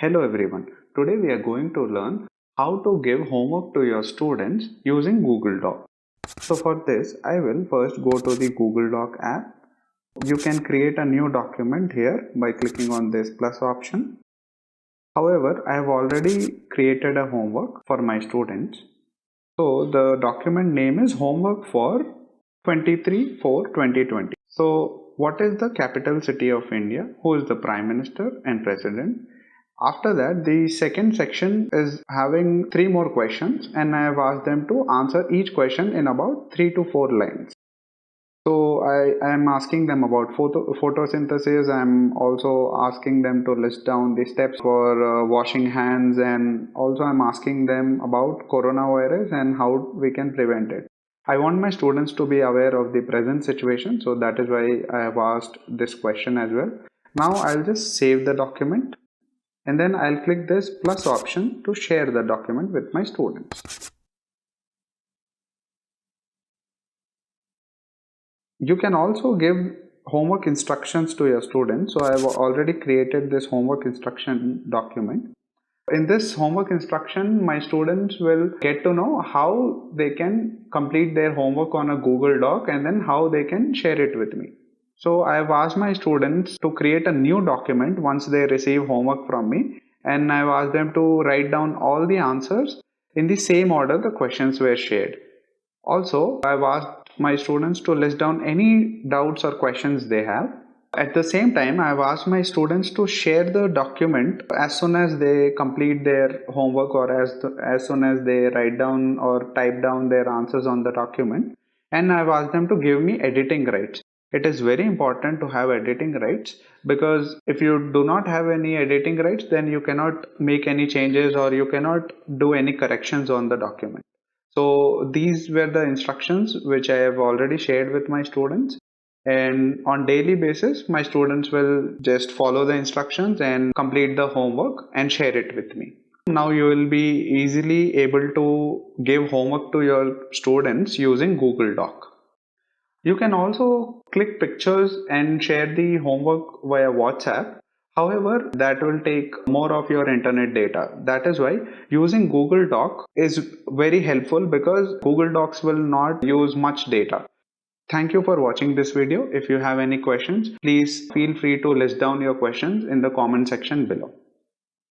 Hello everyone. Today we are going to learn how to give homework to your students using Google Doc. So for this, I will first go to the Google Doc app. You can create a new document here by clicking on this plus option. However, I have already created a homework for my students. So the document name is homework for 23/4/2020. So what is the capital city of India? Who is the Prime Minister and President? After that, the second section is having three more questions, and I have asked them to answer each question in about 3 to 4 lines. So I am asking them about photosynthesis. I'm also asking them to list down the steps for washing hands, and also I'm asking them about coronavirus and how we can prevent it. I want my students to be aware of the present situation, so that is why I have asked this question as well. Now I'll just save the document, and then I'll click this plus option to share the document with my students. You can also give homework instructions to your students. So I have already created this homework instruction document. In this homework instruction, my students will get to know how they can complete their homework on a Google Doc and then how they can share it with me. So I have asked my students to create a new document once they receive homework from me, and I've asked them to write down all the answers in the same order the questions were shared. Also, I've asked my students to list down any doubts or questions they have. At the same time, I've asked my students to share the document as soon as they complete their homework, or as soon as they write down or type down their answers on the document. And I've asked them to give me editing rights. It is very important to have editing rights, because if you do not have any editing rights, then you cannot make any changes or you cannot do any corrections on the document. So these were the instructions which I have already shared with my students, and on daily basis my students will just follow the instructions and complete the homework and share it with me. Now you will be easily able to give homework to your students using Google Doc. You can also click pictures and share the homework via WhatsApp. However, that will take more of your internet data. That is why using Google Doc is very helpful, because Google Docs will not use much data. Thank you for watching this video. If you have any questions, please feel free to list down your questions in the comment section below.